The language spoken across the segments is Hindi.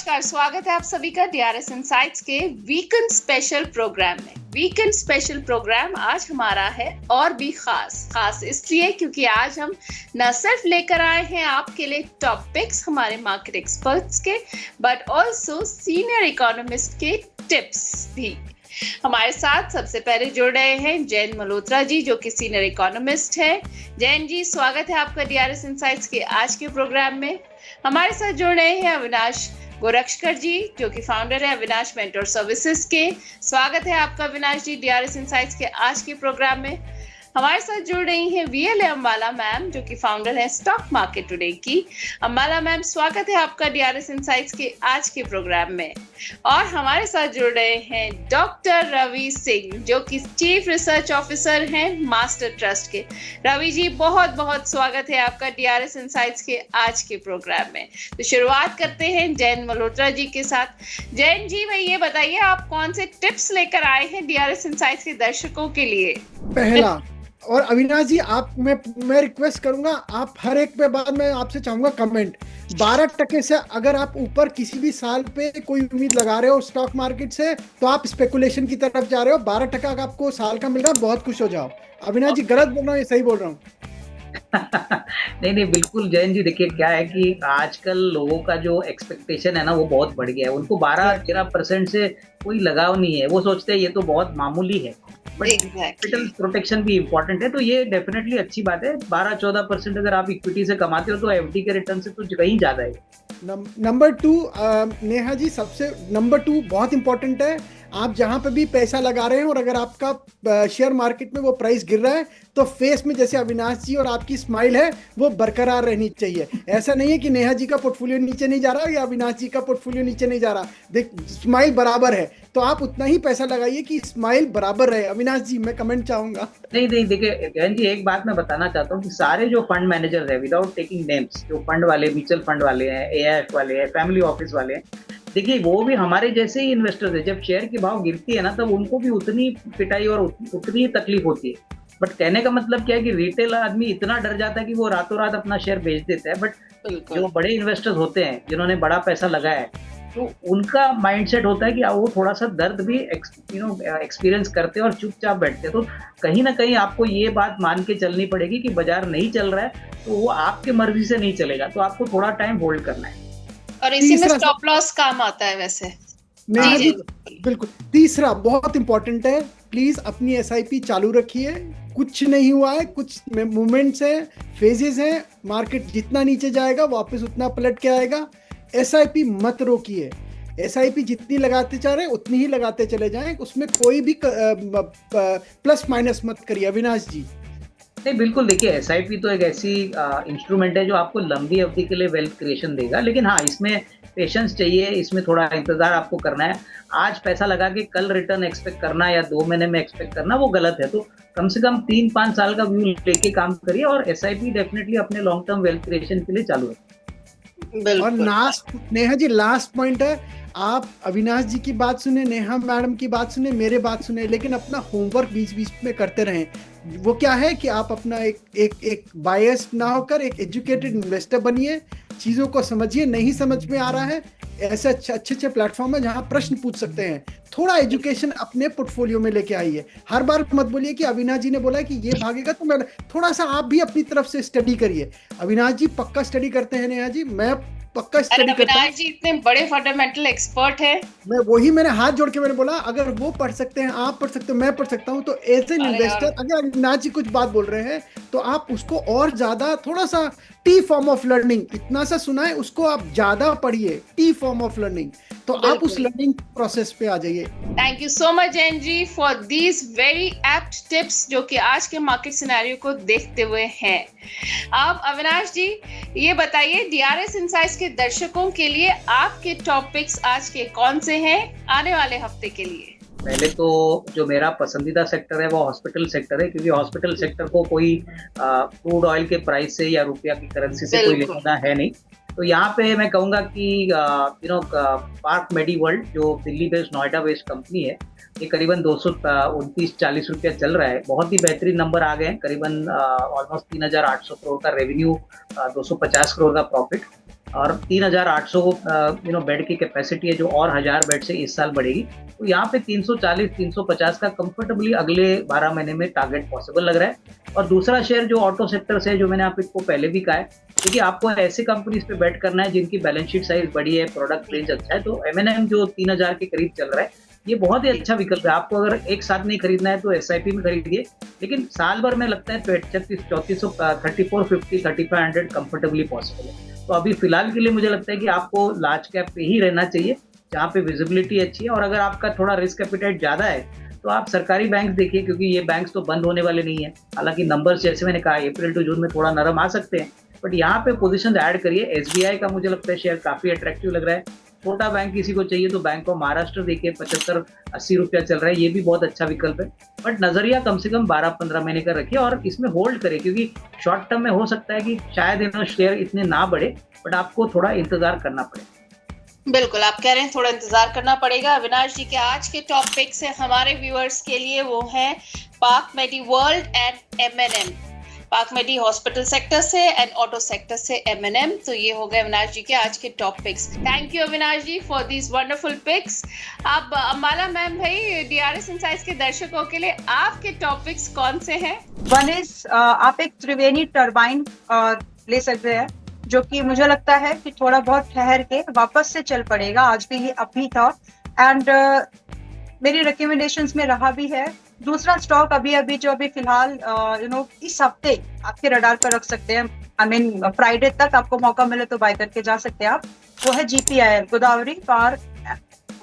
नमस्कार, स्वागत है आप सभी का डीआरएस इनसाइट्स के वीकेंड स्पेशल प्रोग्राम में। वीकेंड स्पेशल प्रोग्राम आज हमारा है और भी खास इसलिए क्योंकि आज हम न सिर्फ लेकर आए हैं आपके लिए टॉपिक्स हमारे मार्केट एक्सपर्ट्स के, बट ऑल्सो सीनियर इकोनॉमिस्ट के टिप्स भी। हमारे साथ सबसे पहले जुड़ रहे हैं जैन मल्होत्रा जी, जो कि सीनियर इकोनॉमिस्ट है। जैन जी, स्वागत है आपका डीआरएस इनसाइट्स के आज के प्रोग्राम में। हमारे साथ जुड़ रहे हैं अविनाश गोरक्षकर जी, जो कि फाउंडर है अविनाश मेंटर सर्विसेज के। स्वागत है आपका अविनाश जी डीआरएस इनसाइट्स के आज के प्रोग्राम में। हमारे साथ जुड़ रही हैं वीएल अम्बाला मैम, जो कि फाउंडर है स्टॉक मार्केट टुडे की। अम्बाला मैम, स्वागत है आपका डीआरएस इनसाइट्स के आज के प्रोग्राम में। और हमारे साथ जुड़ रहे हैं डॉक्टर रवि सिंह, जो कि चीफ रिसर्च ऑफिसर हैं मास्टर ट्रस्ट के। रवि जी, बहुत बहुत स्वागत है आपका डीआरएस इनसाइट्स के आज के प्रोग्राम में। तो शुरुआत करते हैं जैन मल्होत्रा जी के साथ। जैन जी, भाई ये बताइए, आप कौन से टिप्स लेकर आए हैं डीआरएस इनसाइट्स के दर्शकों के लिए? पहला, और अविनाश जी आप मैं रिक्वेस्ट करूंगा, आप हर एक पे बाद में आपसे चाहूंगा कमेंट। 12% से अगर आप ऊपर किसी भी साल पे कोई उम्मीद लगा रहे हो स्टॉक मार्केट से, तो आप स्पेकुलेशन की तरफ जा रहे हो। 12% अगर आपको साल का मिल रहा है, बहुत खुश हो जाओ। अविनाश जी, गलत बोल रहा हूँ या सही बोल रहा हूँ? नहीं बिल्कुल जैन जी, देखिए क्या है कि आजकल लोगों का जो एक्सपेक्टेशन है ना, वो बहुत बढ़ गया है। उनको 12-13% से कोई लगाव नहीं है। वो सोचते हैं ये तो बहुत मामूली है, बट कैपिटल प्रोटेक्शन भी इम्पोर्टेंट है। तो ये डेफिनेटली अच्छी बात है। 12-14% अगर आप इक्विटी से कमाते हो तो एफडी के रिटर्न से तो कहीं ज्यादा है। नंबर 2, नेहा जी, सबसे नंबर 2 बहुत इंपॉर्टेंट है। आप जहां पे भी पैसा लगा रहे हैं और अगर आपका शेयर मार्केट में वो प्राइस गिर रहा है, तो फेस में जैसे अविनाश जी और आपकी स्माइल है वो बरकरार रहनी चाहिए। ऐसा नहीं है कि नेहा जी का पोर्टफोलियो नीचे नहीं जा रहा या अविनाश जी का पोर्टफोलियो नीचे नहीं जा रहा। देख, स्माइल बराबर है, तो आप उतना ही पैसा लगाइए कि स्माइल बराबर रहे। अविनाश जी, मैं कमेंट चाहूंगा। नहीं, देखिए जैन जी, एक बात मैं बताना चाहता हूँ कि सारे जो फंड मैनेजर्स है, विदाउट टेकिंग नेम्स, जो फंड वाले, म्यूचुअल फंड वाले हैं, एआईएफ वाले हैं, फैमिली ऑफिस वाले हैं, देखिए वो भी हमारे जैसे ही इन्वेस्टर्स है। जब शेयर की भाव गिरती है ना, तब उनको भी उतनी पिटाई और उतनी तकलीफ होती है। बट कहने का मतलब क्या है कि रिटेल आदमी इतना डर जाता है कि वो रातों रात अपना शेयर बेच देता है। बट जो बड़े इन्वेस्टर्स होते हैं, जिन्होंने बड़ा पैसा लगाया है, तो उनका माइंडसेट होता है कि वो थोड़ा सा दर्द भी एक्सपीरियंस करते हैं और चुपचाप बैठते हैं। तो कहीं ना कहीं आपको ये बात मान के चलनी पड़ेगी कि बाजार नहीं चल रहा है तो वो आपके मर्जी से नहीं चलेगा, तो आपको थोड़ा टाइम होल्ड करना है। और इसी में स्टॉप लॉस काम आता है वैसे। जी, बिल्कुल। तीसरा बहुत इंपॉर्टेंट है, प्लीज अपनी एसआईपी चालू रखिए। कुछ नहीं हुआ है, कुछ मूवमेंट्स है, फेजेस है। मार्केट जितना नीचे जाएगा वापस उतना पलट के आएगा। एसआईपी मत रोकिए। एसआईपी जितनी लगाते जा रहे उतनी ही लगाते चले जाएं, उसमें कोई भी प्लस माइनस मत करिए। अविनाश जी? नहीं, बिल्कुल। देखिए, एसआईपी तो एक ऐसी इंस्ट्रूमेंट है जो आपको लंबी अवधि के लिए वेल्थ क्रिएशन देगा, लेकिन हाँ, इसमें पेशेंस चाहिए, इसमें थोड़ा इंतजार आपको करना है। आज पैसा लगा के कल रिटर्न एक्सपेक्ट करना या 2 महीने में एक्सपेक्ट करना, वो गलत है। तो कम से कम 3-5 साल का व्यू लेके काम करिए और एसआईपी डेफिनेटली अपने लॉन्ग टर्म वेल्थ क्रिएशन के लिए चालू है। और last, Neha ji, last point है, आप अविनाश जी की बात सुने, नेहा मैडम की बात सुने, मेरे बात सुने, लेकिन अपना होमवर्क बीच बीच में करते रहें। वो क्या है कि आप अपना एक बायस ना होकर एक एजुकेटेड इन्वेस्टर बनिए। चीज़ों को समझिए। नहीं समझ में आ रहा है, ऐसे अच्छे प्लेटफॉर्म है जहां प्रश्न पूछ सकते हैं। थोड़ा एजुकेशन अपने पोर्टफोलियो में लेके आइए। हर बार मत बोलिए कि अविनाश जी ने बोला कि ये भागेगा तो मैं, थोड़ा सा आप भी अपनी तरफ से स्टडी करिए। अविनाश जी पक्का स्टडी करते हैं, नेहा जी? मैं पक्का स्टडी करता हूं। अविनाश जी इतने बड़े फंडामेंटल एक्सपर्ट है। मैं वही, मैंने हाथ जोड़ के मैंने बोला, अगर वो पढ़ सकते हैं, आप पढ़ सकते हो, मैं पढ़ सकता हूं, तो एज एन इन्वेस्टर अगर अविनाश जी कुछ बात बोल रहे हैं तो आप उसको और ज्यादा, थोड़ा सा टी फॉर्म ऑफ लर्निंग, इतना सा सुना है उसको आप ज्यादा पढ़िए, टी फॉर्म ऑफ लर्निंग, तो आप उस लर्निंग प्रोसेस पे आ जाइए। Thank you so much Jain ji for these very apt tips, जो कि आज के मार्केट सिनेरियो को देखते हुए हैं। अब अविनाश जी, ये बताइए, डीआरएस इनसाइट्स के दर्शकों के लिए आपके टॉपिक्स आज के कौन से हैं आने वाले हफ्ते के लिए? पहले तो जो मेरा पसंदीदा सेक्टर है वो हॉस्पिटल सेक्टर है, क्योंकि हॉस्पिटल सेक्टर को कोई क्रूड ऑयल के प्राइस से या रुपया की करेंसी से कोई लेना है नहीं। तो यहाँ पे मैं कहूँगा कि पार्क मेडी वर्ल्ड, जो Delhi based, Noida based company है, ये करीबन 229-40 रुपया चल रहा है। बहुत ही बेहतरीन नंबर आ गए हैं, करीबन ऑलमोस्ट 3,800 करोड़ का रेवेन्यू, 250 करोड़ का प्रॉफिट। और 3,800 बेड की कैपेसिटी है जो और 1,000 बेड से इस साल बढ़ेगी। तो यहाँ पे 340-350 का कंफर्टेबली अगले 12 महीने में टारगेट पॉसिबल लग रहा है। और दूसरा शेयर जो ऑटो सेक्टर से, जो मैंने आपको पहले भी कहा है, देखिए आपको ऐसी कंपनीज पे बेट करना है जिनकी बैलेंस शीट साइज बड़ी है, प्रोडक्ट रेंज अच्छा है। तो M&M जो 3,000 के करीब चल रहा है, ये बहुत ही अच्छा विकल्प है। आपको अगर एक साथ नहीं खरीदना है तो SIP में खरीदिए, लेकिन साल भर में लगता है 3450, 3500 कंफर्टेबली पॉसिबल है। तो अभी फिलहाल के लिए मुझे लगता है कि आपको लार्ज कैप पे ही रहना चाहिए, जहाँ पे विजिबिलिटी अच्छी है। और अगर आपका थोड़ा रिस्क एपिटाइट ज़्यादा है तो आप सरकारी बैंक देखिए, क्योंकि ये बैंक्स तो बंद होने वाले नहीं है। हालांकि नंबर्स जैसे मैंने कहा अप्रैल टू जून में थोड़ा नरम आ सकते हैं, बट यहाँ पे पोजीशन ऐड करिए। SBI का मुझे लगता है शेयर काफ़ी अट्रैक्टिव लग रहा है। छोटा बैंक किसी को चाहिए तो बैंक ऑफ महाराष्ट्र देखिए, 75-80 रुपया चल रहा है, ये भी बहुत अच्छा विकल्प है। बट नजरिया कम से कम 12-15 महीने का रखिए और इसमें होल्ड करिए, क्योंकि शॉर्ट टर्म में हो सकता है कि शायद शेयर इतने ना बढ़े, बट आपको थोड़ा इंतजार करना पड़ेगा। बिल्कुल, आप कह रहे हैं थोड़ा इंतजार करना पड़ेगा। अविनाश जी के आज के टॉपिक से हमारे व्यूअर्स के लिए वो है Park Medi World and M&M, Park Medi hospital sector से एंड ऑटो सेक्टर से M&M। तो ये हो गए अविनाश जी के आज के topics. Thank you Avinash ji for these wonderful picks. अब अम्बाला मैम भाई, DRS इनसाइट्स के दर्शकों के लिए आपके टॉपिक्स कौन से हैं? वन इज आप एक त्रिवेणी टर्बाइन ले सकते हैं, जो कि मुझे लगता है कि थोड़ा बहुत ठहर के वापस से चल पड़ेगा। आज भी ये अभी था एंड मेरी रिकमेंडेशंस में रहा भी है। दूसरा स्टॉक अभी जो फिलहाल इस हफ्ते आपके रडार पर रख सकते हैं, आई मीन फ्राइडे तक आपको मौका मिले तो बाय करके जा सकते हैं आप, वो है GPIL, गोदावरी पावर।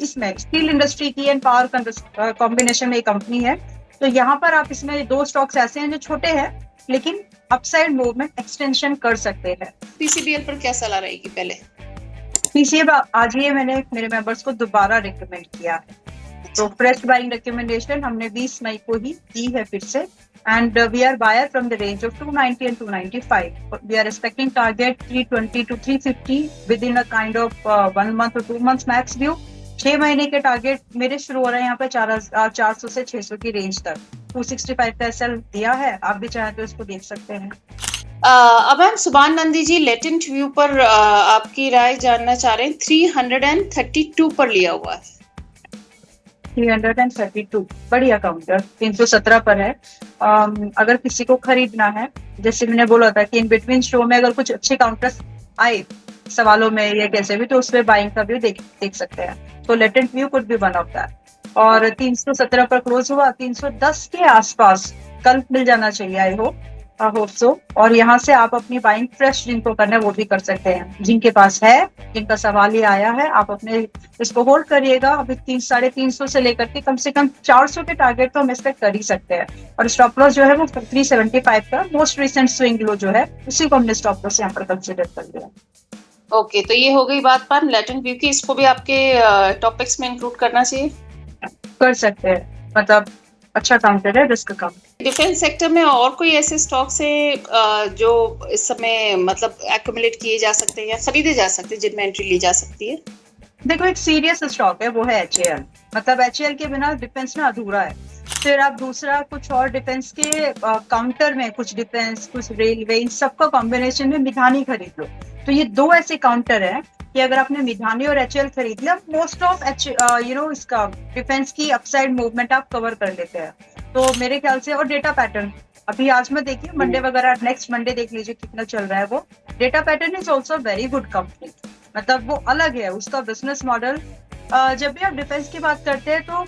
इसमें स्टील इंडस्ट्री की एंड पावर कॉम्बिनेशन में एक कंपनी है। तो यहाँ पर आप इसमें 2 स्टॉक्स ऐसे हैं जो छोटे हैं लेकिन अपसाइड मूवमेंट एक्सटेंशन कर सकते हैं। PCBL पर क्या सलाह रहेगी? पहले PCBL आज ये मैंने मेरे मेंबर्स को दोबारा रिकमेंड किया है, तो फ्रेश बाइंग रिकमेंडेशन हमने 20 मई को ही दी है फिर से। And we are buyer from the range of 290 and 295. We are expecting target 320 to 350 within a kind of 1 month or 2 months max view. 6 महीने के टारगेट मेरे शुरू हो रहे हैं यहाँ पे 400 से 600 की रेंज तक। 265 का SL दिया है, आप भी चाहें तो इसको देख सकते हैं। अब हम सुभान नंदी जी लेटेंट व्यू पर आपकी राय जानना चाह रहे हैं। 332 पर लिया हुआ है। 332 बढ़िया काउंटर 317 पर है। अगर किसी को खरीदना है, जैसे मैंने बोला था कि इन बिटवीन शो में अगर कुछ अच्छे काउंटर्स आए सवालों में या कैसे भी, तो उसमें बाइंग का व्यू देख सकते हैं। तो latent view could be one of that. और 317 पर क्लोज हुआ, 310 के आसपास कल मिल जाना चाहिए, आई होप सो। और यहाँ से आप अपनी बाइंग फ्रेश जिनको करना है वो भी कर सकते हैं। जिनके पास है, जिनका सवाल ही आया है, आप अपने इसको होल्ड करिएगा। अभी 350 से लेकर के कम से कम 400 के टारगेट तो हम एक्सपेक्ट कर ही सकते हैं। और स्टॉप लॉस जो है वो 375 का मोस्ट रिसेंट स्विंग लो जो है उसी को हमने स्टॉप लॉस यहाँ पर कंसिडर कर लिया। ओके, तो ये हो गई बात पर लेटेंट व्यू की। इसको भी आपके टॉपिक्स में इंक्लूड करना चाहिए? कर सकते हैं, मतलब अच्छा काउंटर है, रिस्क कम। डिफेंस सेक्टर में और कोई ऐसे स्टॉक्स है जो इस समय मतलब एक्यूमुलेट किए जा सकते हैं या खरीदे जा सकते हैं, जिनमें एंट्री ली जा सकती है? देखो, एक सीरियस स्टॉक है, वो है HAL। मतलब HAL के बिना डिफेंस ना अधूरा है। फिर आप दूसरा कुछ और डिफेंस के काउंटर में, कुछ डिफेंस, कुछ रेलवे, इन सबका कॉम्बिनेशन में मिधानी खरीद लो। तो ये 2 ऐसे काउंटर है कि अगर आपने मिधानी और HAL खरीद लिया, मोस्ट ऑफ इसका डिफेंस की अपसाइड मूवमेंट आप कवर कर लेते हैं। तो मेरे ख्याल से, और डेटा पैटर्न अभी आज में देखिए, मंडे वगैरह, नेक्स्ट मंडे देख लीजिए कितना चल रहा है वो। Data pattern is also very good company, मतलब वो अलग है उसका बिजनेस मॉडल। जब भी आप डिफेंस की बात करते हैं तो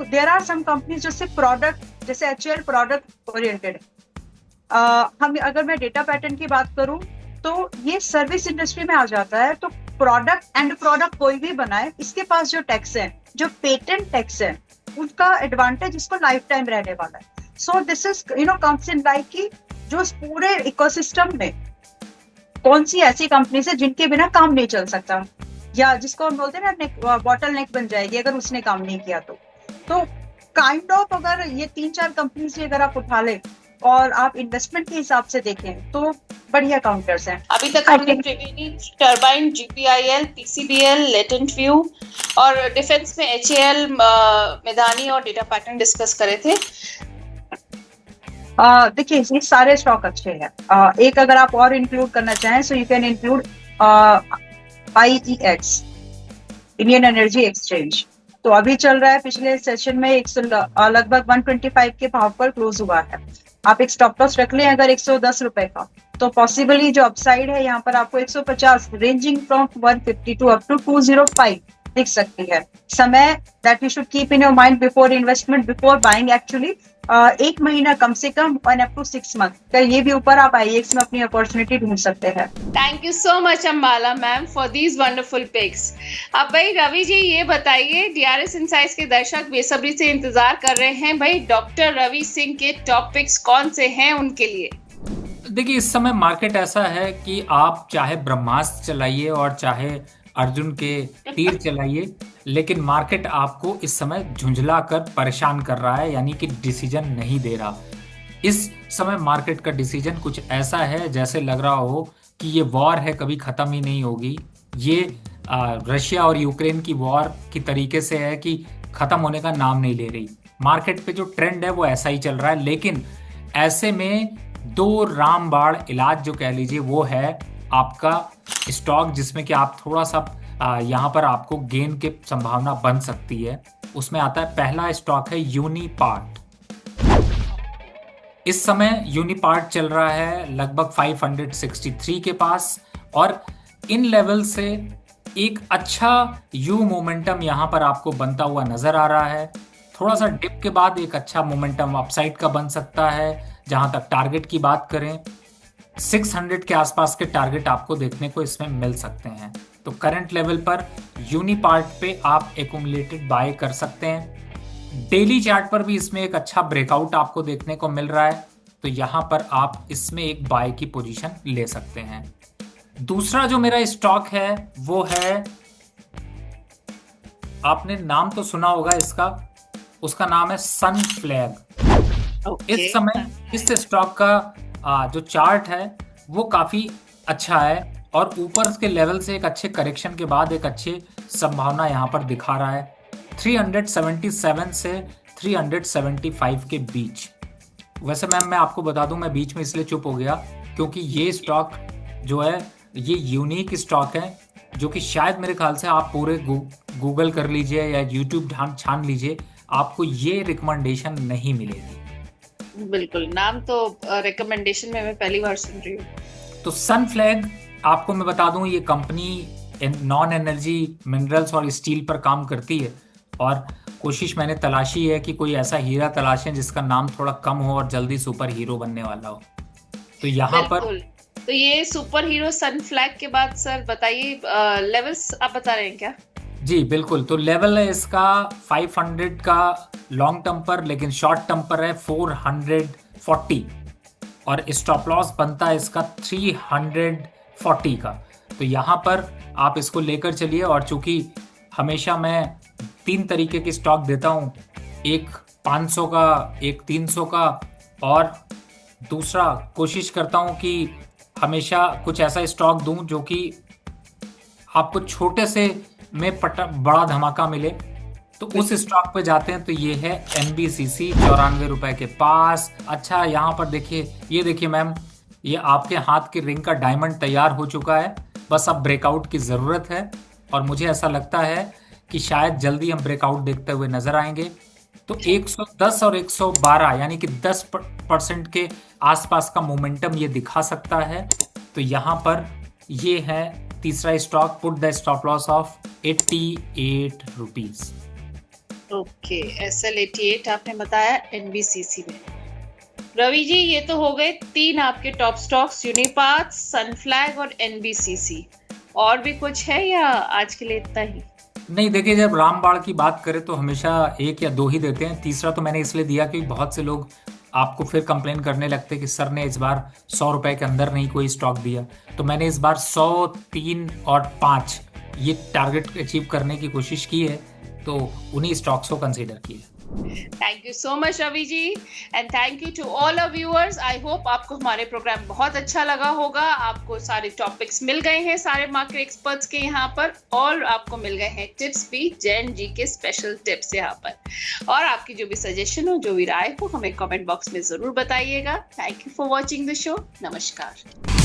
देयर आर सम कंपनीज जो सिर्फ प्रोडक्ट, जैसे HAL प्रोडक्ट ओरिएंटेड है। अगर मैं डेटा पैटर्न की बात करूं तो ये सर्विस इंडस्ट्री में आ जाता है। तो प्रोडक्ट कोई भी बनाए, इसके पास जो टैक्स है, जो पेटेंट टैक्स है, उसका एडवांटेज इसको लाइफ टाइम रहने वाला है। So this is comes in like कि जो पूरे इकोसिस्टम में कौन सी ऐसी कंपनी है जिनके बिना काम नहीं चल सकता, या जिसको हम बोलते हैं ना बॉटल नेक बन जाएगी अगर उसने काम नहीं किया तो काइंड ऑफ अगर ये 3-4 कंपनी से अगर आप उठा ले और आप इन्वेस्टमेंट के हिसाब से देखें तो बढ़िया काउंटर्स हैं। अभी तक हमने Triveni turbine, GPIL, PCBL, latent view और डिफेंस में HAL, मिधानी और डेटा पैटर्न डिस्कस करे थे। देखिए, ये सारे स्टॉक अच्छे हैं। एक अगर आप और इंक्लूड करना चाहें, so you can include IEX, Indian energy exchange. तो अभी चल रहा है, पिछले सेशन में लगभग 125 के भाव पर क्लोज हुआ है। आप एक स्टॉप लॉस रख लें अगर 110 रुपए का, तो पॉसिबली जो अपसाइड है यहाँ पर आपको 150 ranging from 150 to up to 205 दिख सकती है। समय that you should keep in your mind before investment, before buying actually, 1 महीना कम से कम और अप टू 6 मंथ का, ये भी ऊपर आप IEX में अपनी अपॉर्चुनिटी ढूंढ सकते हैं। Thank you so much Ambala ma'am for these wonderful picks. अब भाई रवि जी ये बताइए, DRS इनसाइट्स के दर्शक बेसब्री से इंतजार कर रहे हैं, भाई डॉक्टर रवि सिंह के टॉपिक्स कौन से हैं उनके लिए? देखिए, इस समय मार्केट ऐसा है कि आप चाहे ब्रह्मास्त्र चलाइए और चाहे अर्जुन के तीर चलाइए, लेकिन मार्केट आपको इस समय झुंझला कर परेशान कर रहा है, यानी कि डिसीजन नहीं दे रहा। इस समय मार्केट का डिसीजन कुछ ऐसा है जैसे लग रहा हो कि ये वॉर है, कभी खत्म ही नहीं होगी। ये रशिया और यूक्रेन की वॉर की तरीके से है कि खत्म होने का नाम नहीं ले रही। मार्केट पे जो ट्रेंड है वो ऐसा ही चल रहा है, लेकिन ऐसे में 2 रामबाण इलाज जो कह लीजिए वो है आपका स्टॉक, जिसमें कि आप थोड़ा सा यहाँ पर आपको गेन की संभावना बन सकती है। उसमें आता है, पहला स्टॉक है यूनिपार्ट। इस समय यूनिपार्ट चल रहा है लगभग 563 के पास, और इन लेवल से एक अच्छा यू मोमेंटम यहाँ पर आपको बनता हुआ नजर आ रहा है। थोड़ा सा डिप के बाद एक अच्छा मोमेंटम अपसाइड का बन सकता है। जहां तक टारगेट की बात करें, 600 के आसपास के टारगेट आपको देखने को इसमें मिल सकते हैं। तो करंट लेवल पर यूनिपार्ट पे आप एक्यूमुलेटेड बाय कर सकते हैं। डेली चार्ट पर भी इसमें एक अच्छा ब्रेकआउट आपको देखने को मिल रहा है, तो यहां पर आप इसमें एक बाय की पोजीशन ले सकते हैं। दूसरा जो मेरा स्टॉक है वो है, आपने नाम तो सुना होगा इसका, उसका नाम है सनफ्लैग। इस समय इस स्टॉक का जो चार्ट है वो काफी अच्छा है, और ऊपर के लेवल से एक अच्छे करेक्शन के बाद एक अच्छी संभावना यहाँ पर दिखा रहा है 377 से 375 के बीच। वैसे मैम मैं आपको बता दूं, मैं बीच में इसलिए चुप हो गया क्योंकि ये स्टॉक जो है ये यूनिक स्टॉक है, जो कि शायद मेरे ख्याल से आप पूरे गूगल कर लीजिए या यूट्यूब छान लीजिए, आपको ये रिकमेंडेशन नहीं मिलेगी। बिल्कुल, नाम तो रिकमेंडेशन में मैं पहली बार सुन रही हूँ। तो सनफ्लैग, आपको मैं बता दूं, ये कंपनी नॉन एनर्जी मिनरल्स और स्टील पर काम करती है, और कोशिश मैंने तलाशी है कि कोई ऐसा हीरा तलाशें जिसका नाम थोड़ा कम हो और जल्दी सुपर हीरो बनने वाला हो। तो यहाँ पर तो ये सुपर हीरो सनफ्लैग के बाद सर बताइए लेवल्स आप बता रहे हैं क्या? जी बिल्कुल, तो लेवल है इसका 500 का लॉन्ग टर्म पर, लेकिन शॉर्ट टर्म पर है 440, और स्टॉप लॉस बनता है इसका 340 का। तो यहाँ पर आप इसको लेकर चलिए, और चूंकि हमेशा मैं 3 तरीके के स्टॉक देता हूँ, एक 500 का, एक 300 का, और दूसरा कोशिश करता हूँ कि हमेशा कुछ ऐसा स्टॉक दूं जो कि आपको छोटे से में बड़ा धमाका मिले। तो उस स्टॉक पे जाते हैं, तो ये है NBCC 94 रुपए के पास। अच्छा, यहाँ पर देखिए, ये देखिए मैम, ये आपके हाथ की रिंग का डायमंड तैयार हो चुका है, बस अब ब्रेकआउट की ज़रूरत है, और मुझे ऐसा लगता है कि शायद जल्दी हम ब्रेकआउट देखते हुए नजर आएंगे। तो 110 और 112 यानी कि 10% के आसपास का मोमेंटम ये दिखा सकता है। तो यहाँ पर ये है तीसरा stock, put the stop loss of 88 rupees. Okay, SL88 आपने बताया NBCC में। रवि जी, ये तो हो गए 3 आपके टॉप स्टॉक्स, यूनिपाथ, सनफ्लैग और NBCC। और भी कुछ है या आज के लिए इतना ही? नहीं, देखिए, जब रामबाण की बात करें तो हमेशा 1 या 2 ही देते हैं। तीसरा तो मैंने इसलिए दिया कि बहुत से लोग आपको फिर कंप्लेन करने लगते कि सर ने इस बार 100 रुपए के अंदर नहीं कोई स्टॉक दिया। तो मैंने इस बार 100, 3 और 5 ये टारगेट अचीव करने की कोशिश की है, तो उन्हीं स्टॉक्स को कंसीडर किया। Thank you so much Ravi ji, and thank you to all our viewers. I hope आपको हमारे प्रोग्राम बहुत अच्छा लगा होगा। आपको सारे टॉपिक्स मिल गए हैं सारे मार्केट एक्सपर्ट्स के यहाँ पर, और आपको मिल गए हैं टिप्स भी, जैन जी के स्पेशल टिप्स यहाँ पर। और आपकी जो भी सजेशन हो, जो भी राय हो, हमें कमेंट बॉक्स में जरूर बताइएगा। Thank you for watching the show. नमस्कार।